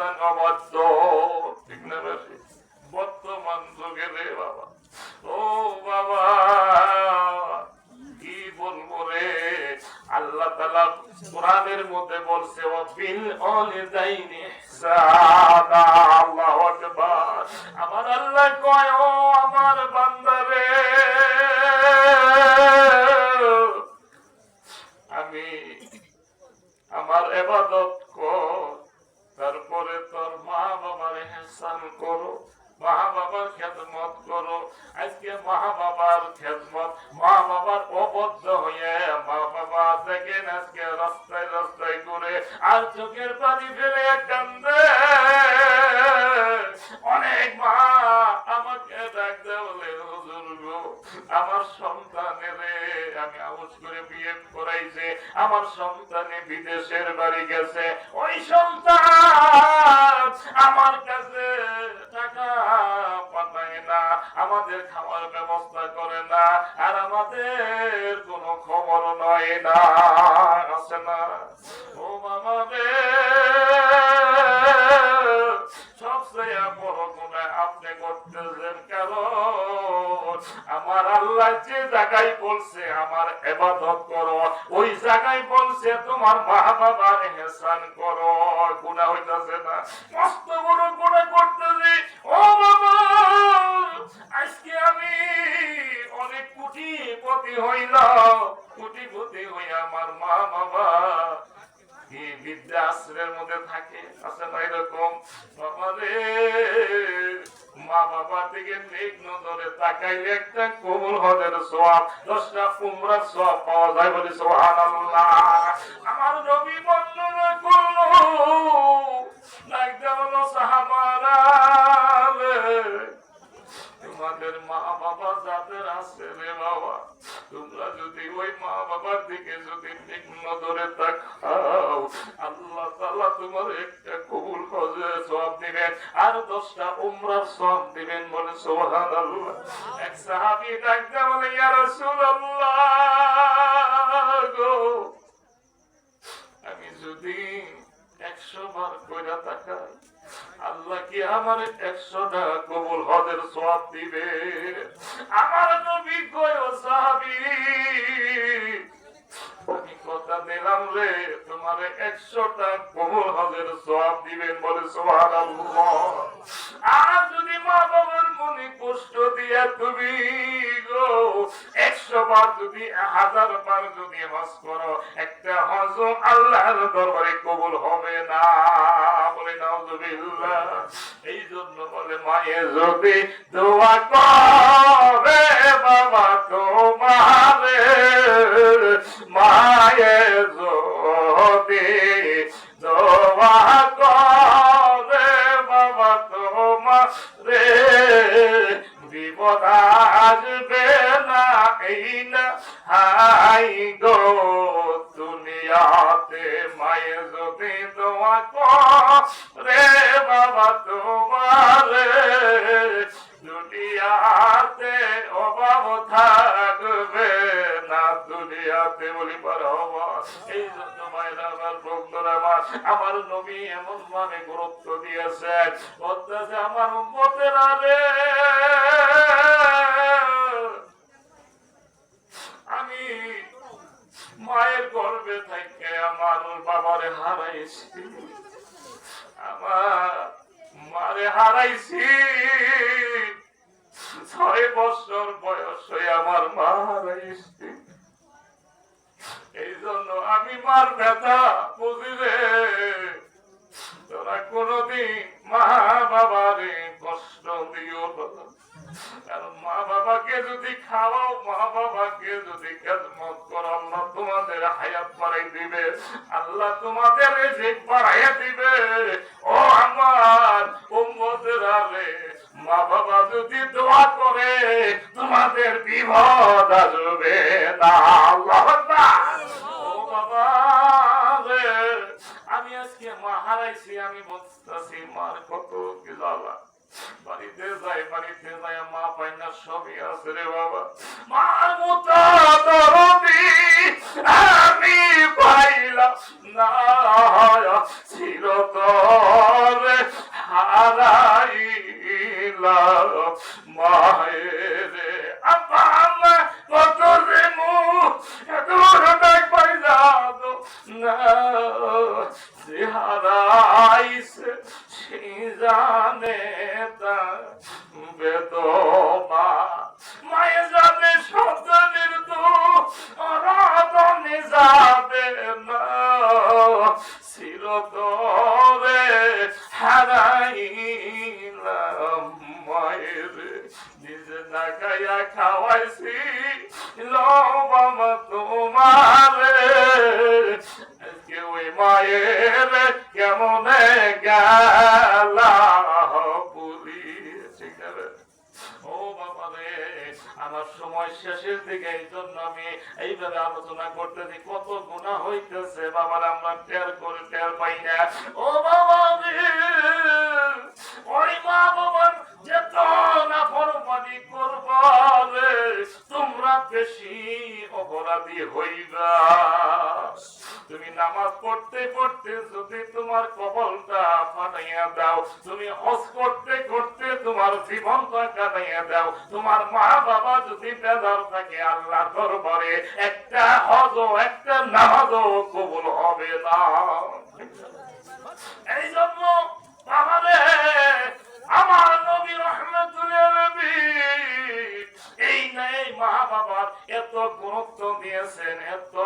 সন্তান অবাধ্য, ঠিক না বেশি? বর্তমান যুগে রে বাবা, ও বাবা কি বলবো রে। আল্লাহ তাআলা কোরআনের মধ্যে বলছে ওয়াবিল ওয়ালিদাইনি ইহসানা। আল্লাহু আকবার। আমার আল্লাহ কয় ও আমার বান্দারে, আমি আমার ইবাদত কর, তারপরে তোর মা বাবার ইহসান করো, মা বাবার খেদমত করো। আজকে মা বাবার খেদমত, মা বাবার অবদ্ধ হয়ে মা বাবা দেখেন আজকে রাস্তায় রাস্তায় ঘুরে আর চোখের পানি ফেলে কান্দে। অনেক মা আমাকে ডাকতে বলে হুজুর গো, আমার সন্তানের আমি আউজ করে বিয়ে করাইছে, আমার সন্তানে বিদেশের বাড়ি গেছে, ওই সন্তান আমার কাছে টাকা পাঠায় না, আমাদের খাওয়ার ব্যবস্থা করে না, আর আমাদের কোনো খবর নয় না, আছে না? ও বাবা রে, সবচেয়ে বড় গুনাহ আপনি করতেছেন, কারণ আমার আল্লাহ যে জায়গায় বলছে আমার ইবাদত করো, ওই জায়গায় বলছে তোমার মা বাবার ইহসান করো। গুনাহ হইতাছে না? মস্ত বড় গুনাহ করতেছি। ও বাবা, আজকে আমি অনেক কোটিপতি হইলাম, কোটিপতি হইয়া আমার মা বাবা বৃদ্ধাশ্রমের মধ্যে থাকে, আছে না এরকম? বাবারে, মা বাবার দিকে নেক নজরে তাকাইলে একটা কবুল হজের সওয়াব, 10টা উমরার সওয়াব পাওয়া যায়, বলি সুবহানাল্লাহ। আমার নবী বর্ণনা করলো, লাগতে হলো সাহাবারা, তোমাদের মা বাবা যাদের আছে রে বাবা, তোমরা যদি ওই মা বাবার দিকে যদি নেক নজরে তাকাও, আল্লাহ তাআলা তোমার একটা কবুল হজের সওয়াব দিবেন আর 10টা উমরার সওয়াব দিবেন, বলে সুবহানাল্লাহ। এক সাহাবী ডাকতে বলে ইয়া রাসূলুল্লাহ গো, আমি যদি 100 বার কইরা তাকাই, আল্লাহ কি আমার 100টা কবুল হজের সওয়াব দিবে? আমার নবী কয় ও সাহাবী, আমি কথা দিলাম রে তোমার 100টা কবুল হজের সওয়াব দিবেন, বলে সুবহানাল্লাহ। আর যদি মা বাবার মনে কষ্ট দিয়া তুমি গো 100 বার যদি 1000 বার যদি হজ করো, একটা হজ আল্লাহর দরবারে কবুল হবে না, বলে নাউযুবিল্লাহ। এই জন্য বলে মায়ে যদি দোয়া করে বাবা তোমারে, মায়ে যদি দোয়া করে বাবা তোমারে, বিপদ আসবে না এই না হাই গো দুনিয়াতে। মায়ে যদি দোয়া করে বাবা তোমারে, দুনিয়াতে অভাব থাকবে না, দুনিয়াতে বলি পার হবা। এই জন্য মায়েরা আমার বন্ধুরা আমার নবী এমন ভাবে গুরুত্ব দিয়েছে, বলতেছে আমার উম্মতেরা রে, আমি মায়ের গর্ভে থেকে আমার বাবারে হারাইছি, আমার মারে হারাইছি, 6 বছর বয়স হয়ে আমার মা হারাইছি। এই জন্য আমি মার ব্যথা বুঝি রে। তোরা কোনদিন মা বাবারে কষ্ট দিও না, কারণ মা বাবাকে যদি খাওয়াও, মা বাবাকে যদি খেদমত করো, আল্লাহ তোমাদের হায়াত বাড়াই দিবে, আল্লাহ তোমাদের রিজিক বাড়াইয়া দিবে। ও আমার উম্মতেরা রে, মা বাবা যদি দোয়া করে তোমাদের বিপদ আসবে না। আল্লাহু আকবার। ও বাবা রে, আমি আজকে মা হারাইছি, আমি বুঝতেছি মার কত কি জ্বালা। বাড়িতে যাই মা পাই না, সবই আছে রে বাবা, মার মতো দরদি আমি পাইলাম না চিরতরে, হারাইলা মায়ের আব্বা আম্মা কত যে মুখ এত ডাক পাইলা না সে হারাইছে সে জানে তা বেদনা মায়ে যাবে সন্তানের তো আরাধনে যাবে না চিরতরে হারাইলাম মায়ের নিজে না খাইয়া খাওয়াইছি লবামা তোমারে আজকে ওই মায়ের কেমনে গেলা পুরি ঠিক আছে ও বাবা রে আমার সময় শেষের দিকে এই জন্য আমি এইভাবে আলোচনা করতেছি কত গুনাহ হইতেছে বাবার আমরা টের পাই না ও বাবা রে ওই মা বাবার যেত না ফরমানি করবা রে তোমরা বেশি অপরাধী হইবা তুমি নামাজ পড়তে পড়তে যদি তোমার কবলটা ফাটাইয়া দাও তুমি হজ করতে করতে তোমার জীবনটা কাটাইয়া দাও তোমার মা বাবা যদি বেজার থাকে আল্লাহ দরবারে একটা হজ একটা নামাজও কবুল হবে না এই জন্য আমাদের আমার নবী রাহমাতুল্লিল আলামিন এই নাই মা বাবার এত গুরুত্ব দিয়েছেন এত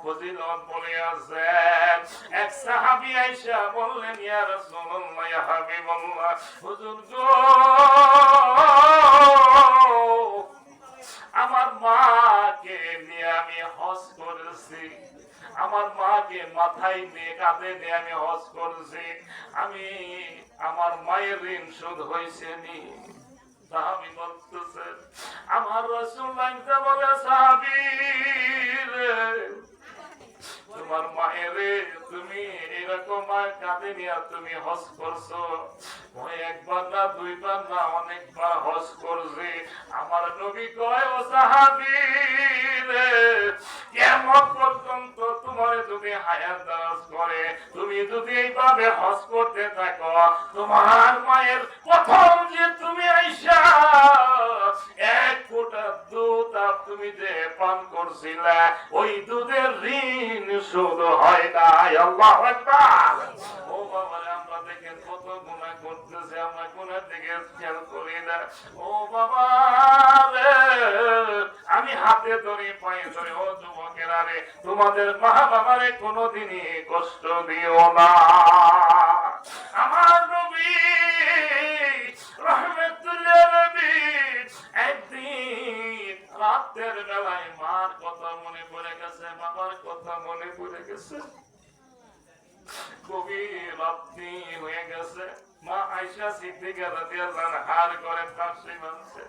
ফজিলত বলেছেন এক সাহাবী আয়েশা বললেন ইয়া রাসূলুল্লাহ ইয়া হাবিবাল্লাহ হুজুর গো আমার মাকে নিয়ে আমি হজ করেছি আমার মাকে মাথায় নিয়ে কাঁধে নিয়ে আমি হজ করেছি আমি আমার মায়ের ঋণ শোধ হয়েছে নি সাহাবী বলতেছেন আমার রাসূল লাইনটা বলে সাহাবী রে তোমার মায়ের তুমি এরকম কাঁধে নিয়ে তুমি হজ করছো একবার না দুইবার না অনেকবার হজ করছে আমার নবী কয় ও সাহাবী রে কিয়ামত পর্যন্ত তোমার যদি হায়াত দারাজ করে তুমি যদি এইভাবে হজ করতে থাকো তোমার মায়ের প্রথম যে তুমি আইসা এক ফোঁটা দুধ তুমি যে পান করছিলা ওই দুধের ঋণ শোধ হয় না আল্লাহু আকবার ও বাবা আমরা দেখেন কত গুনাহ করতেছে আমরা গুনার দিকে খেয়াল করি না ও বাবা রে আমি হাতে ধরে পায়ে ধরে ও যুবকেরা রে তোমাদের মা বাবারে কোনোদিনই কষ্ট দিও না আমার নবী রাহমাতুল্লিল আলামিন একদিন রাতের বেলায় মার কথা মনে পড়ে গেছে বাবার কথা মনে পড়ে গেছে গভীর রাত্রি হয়ে গেছে মা আয়েশা সিদ্দিকা রাদিয়াল্লাহু আনহার ঘরে ফাঁসি বাঁধছে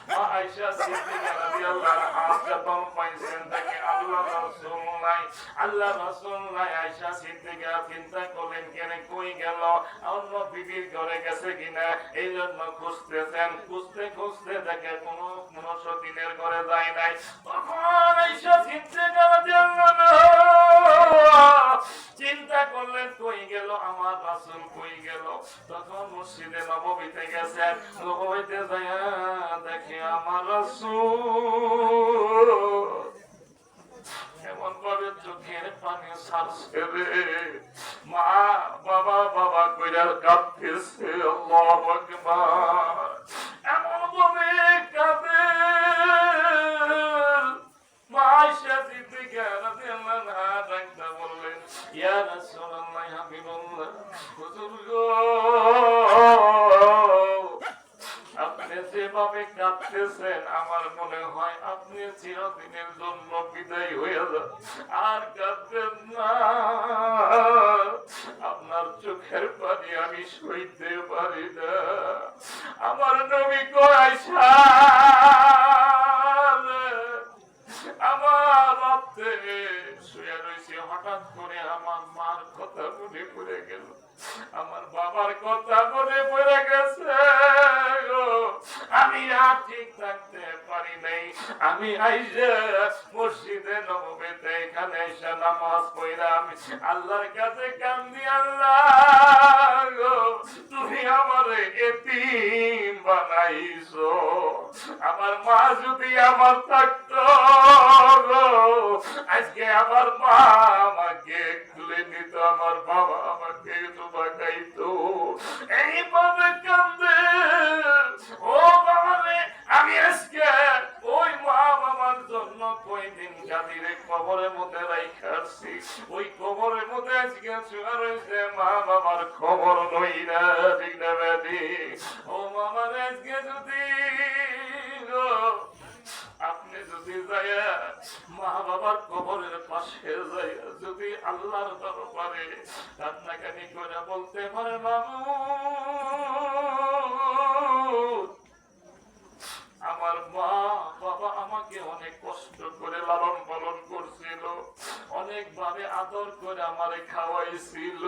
মা আয়েশা সিদ্দিকা রাদিয়াল্লাহু আনহা যখন পাইছেন তাকে আল্লাহ রাসূল নাই আয়েশা সিদ্দিকা চিন্তা করলেন কেন কই গেল অন্য বিবির ঘরে গেছে কিনা এই জন্য খুঁজতেছেন খুঁজতে দেখে কোনো সতীনের ঘরে যায় নাই তখন আয়েশা সিদ্দিকা রাদিয়াল্লাহু আনহা চিন্তা করলেন কই গেল আমার রাসূল কই গেল তখন মসজিদে নববীতে গেছেন নববীতে যায় দেখে আমার রাসূল এমন ভাবে চোখের পানি ছাড়ছে রে মা বাবা কইরা কাঁদতেছে আল্লাহু আকবার এমন ভাবে কাঁদে মা আয়েশা সিদ্দিকা রাদিয়াল্লাহু আনহা ডাকতে বললেন ইয়া রাসূলুল্লাহ ইয়া হাবিবাল্লাহ হুজুর গো আপনি যেভাবে কাঁদতেছেন আমার মনে হয় আপনি চিরদিনের জন্য বিদায় হয়ে যান আর কাঁদবেন না আপনার চোখের পানি আমি সইতে পারি না আমার নবী কয় আয়েশা আমার রাতে শুয়ে রয়েছে হঠাৎ করে আমার মার কথা মনে পড়ে গেল আমার বাবার কথা মনে পড়ে গেছে আমি আর ঠিক থাকতে পারি নাই আমি আইসা মসজিদে নববীতে এখানে এসে নামাজ পড়লাম আল্লাহর কাছে কান্দি আল্লাহ তুমি বানাইছো। আমার মা যদি আমার থাকতো, আজকে আমার মা আমাকে খুলে নিত, আমার বাবা আমাকে দুবা খাইতো। এইভাবে কান্দে। ও বাবা রে, আমি আজকে ওই মা বাবার জন্য কয়দিন কাদিরে কবরের মধ্যে রাইখাছি। ওই কবরের মধ্যে আজকে শুয়ে রয়েছে মা বাবার খবর নই না, ঠিক না বেদি? ও মামার আজকে যদি আপনি যদি যাইয়া মা বাবার কবরের পাশে যাইয়া যদি আল্লাহর দরবারে কান্নাকানি করে বলতে পারে, মাবুদ আমার মা বাবা আমাকে অনেক কষ্ট করে লালন পালন করছিল, অনেকভাবে আদর করে আমারে খাওয়াইছিল,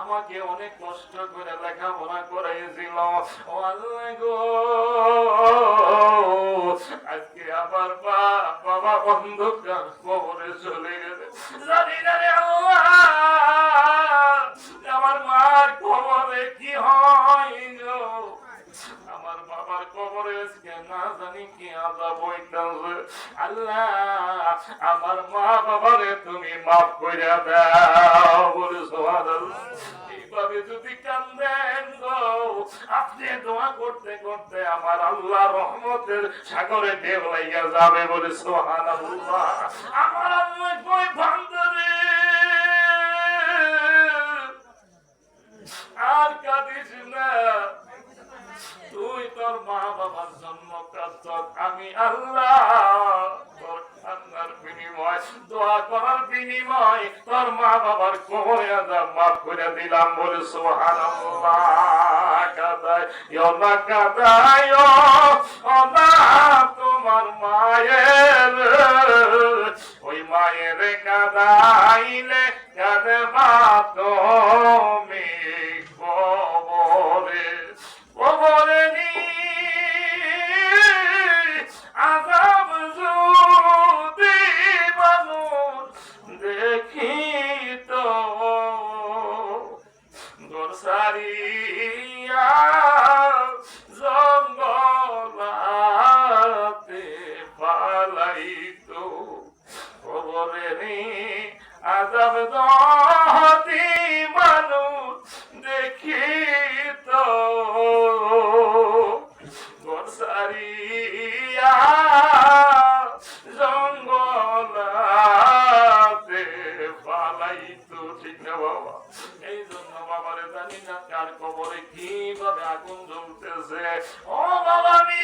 আমাকে অনেক কষ্ট করে লেখাপড়া করাইছিল। ও আল্লাহ গো, আজকে আমার মা বাবা অন্ধকার কবরে চলে গেছে। জানি না রে আল্লাহ, আমার মার কবরে কি হয় গো। আমার বাবার কবরে আজকে না জানি কি আযাব হইতাছে। আল্লাহ আমার মা বাবারে তুমি মাফ কইরা দাও, বলে সুবহানাল্লাহ। এইভাবে যদি কান্দেন গো, আপনি দোয়া করতে করতে আমার আল্লাহ রহমতের সাগরে ঢেউ লাইয়া যাবে, বলে সুবহানাল্লাহ। আমার আল্লাহ কই বান্দারে আর কাঁদিস না, তুই তোর মা বাবার জন্য কাঁদছ, আমি আল্লাহ তোর কান্নার বিনিময়, দোয়া করার বিনিময় তোর মা বাবার কবরে আযাব মাফ করে দিলাম, বলে সুবহানাল্লাহ। কাদায় না কাদায় না তোমার মায়ের, ওই মায়ের কাদাইলে কাঁদবা তুমি কবরে। কবরে আযাব যদি মানুষ দেখিত, ঘর সারিয়া জঙ্গলাতে পালাইত। কবরে আযাব যদি মানুষ দেখিত, ঘর সারিয়া জঙ্গলাতে পালাইত, ঠিক না বাবা? এই জন্য বাবারে জানি না কার কবরে কিভাবে আগুন জ্বলতেছে। ও বাবা, আমি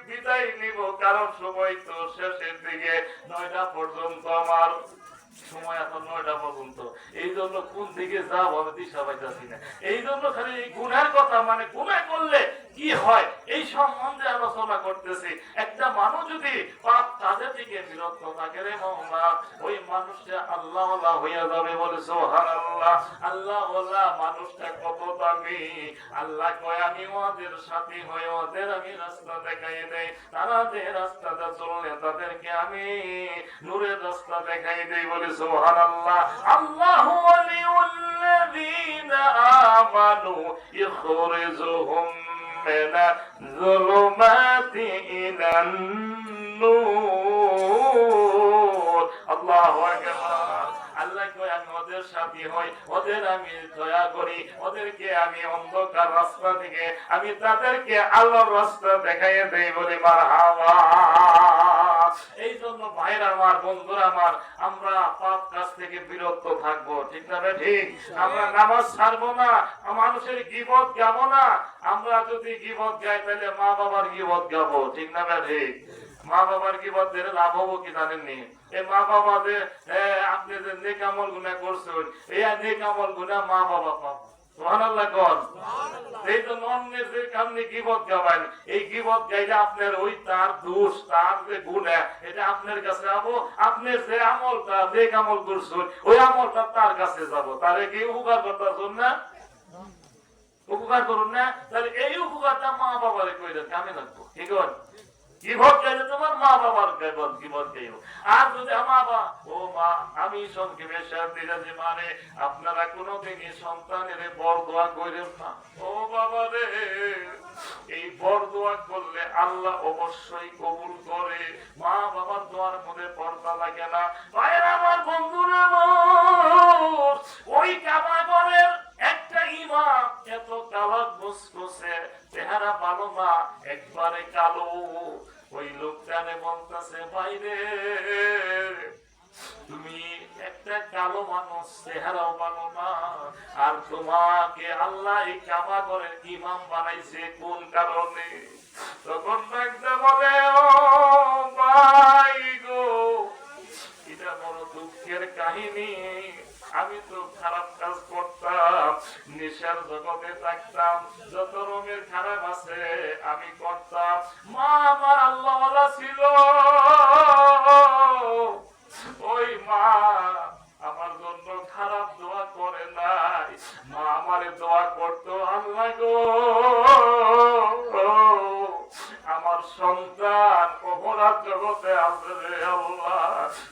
বিদায় নিব, কারণ সময় তো শেষের দিকে, 9টা পর্যন্ত আমার সময়, এখন 9টা পর্যন্ত। এই জন্য কোন দিকে যাবো আমি দিশা পাইতেছি না। এই জন্য খালি এই গুনার কথা, মানে গুনাহ করলে কি হয় এই সম্বন্ধে আলোচনা করতেছি। একটা মানুষ যদি পাপ কাজের দিকে বিরত থাকে রে মাওলা, ওই মানুষটা আল্লাহওয়ালা হইয়া যাবে, বলে সুবহানাল্লাহ। আল্লাহওয়ালা মানুষটা কত দামি। আল্লাহ কয় আমি ওদের সাথী হই, ওদের আমি রাস্তা দেখাই দেই, তারা যে রাস্তাটা চললে তাদেরকে আমি নূরের রাস্তা দেখাই দেই, বলে সুবহানাল্লাহ। আল্লাহু ওয়ালিউল্লাযীনা আমানু ইখরিজুহুম মিনা যুলুমাতি ইলান নূর। আল্লাহু আকবার। আল্লাহ কয় আমি ওদের সাথী হই, ওদের আমি দয়া করি, ওদেরকে আমি অন্ধকার রাস্তা থেকে আমি তাদেরকে আলোর রাস্তা দেখাইয়ে দেই, বলে মারহাবা। এই জন্য ভাইরা আমার, বন্ধুরা আমার, আমরা পাপ কাজ থেকে বিরত থাকবো, ঠিক না ঠিক? আমরা নামাজ ছাড়বো না, মানুষের গীবত গাবো না। আমরা যদি গীবত গাই তাহলে মা বাবার গীবত গাবো, ঠিক না ঠিক? মা বাবার গীবত দিলে লাভ হবো কি জানেননি? এই মা বাবা যে আপনি যে নেক আমল গুনাহ করছেন, এই নেক আমল গুনাহ মা বাবা পাবো। সুবহানাল্লাহ কোন। এই জন্য অন্যের যে কামনে গীবত গাবেন, এই গীবত গাইলে আপনার ওই তার দোষ, তার যে গুনাহ, এটা আপনার কাছে যাবো। আপনি যে আমলটা নেক আমল করছেন, ওই আমলটা তার কাছে যাবো। তারে কি উপকার করতে জন্য উপকার করুন না, তাহলে এই উপকারটা মা বাবারে কইলে কামে লাগবো, ঠিক আছে? গীবত গাইলে তোমার মা বাবার গীবত গাইব। আর যদি মা বাবা, ও মা, আমি সংক্ষেপে শেষ দিয়েছি, মানে আপনারা কোনোদিনই সন্তানের বড় দোয়া করেন না। ও বাবা রে, এই বড় দোয়া করলে আল্লাহ অবশ্যই কবুল করে। মা বাবার দোয়ার মধ্যে পর্দা লাগে না। ভাইরা আমার, বন্ধুরা আমার, ওই কাবা ঘরের একটা ইমাম এত কালো মুসমুসে, চেহারা ভালো না, একবারে কালো। ওই লোকটারে বলতেছে, বাইরে তুমি একটা কালো মানুষ, চেহারাও ভালো না, আর তোমাকে আল্লাহ এই কাবা ঘরের ইমাম বানাইছে কোন কারণে? তখন একটা বলে, ও ভাই গো, এটা বড় দুঃখের কাহিনী। আমি তো খারাপ কাজ করতাম, নেশার জগতে থাকতাম, যত রঙের খারাপ আছে আমি করতাম। মা আমার আল্লাহওয়ালা ছিল, ওই মা আমার জন্য খারাপ দোয়া করে নাই, মা আমারে দোয়া করতো, আল্লাহ গো আমার সন্তান অপরাধ জগতে আছে রে আল্লাহ,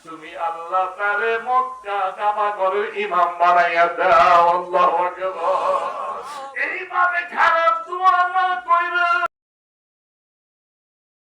তুমি আল্লাহ তারে মক্কা কাবা ঘরের ইমাম বানাইয়া দাও। আল্লাহু আকবার।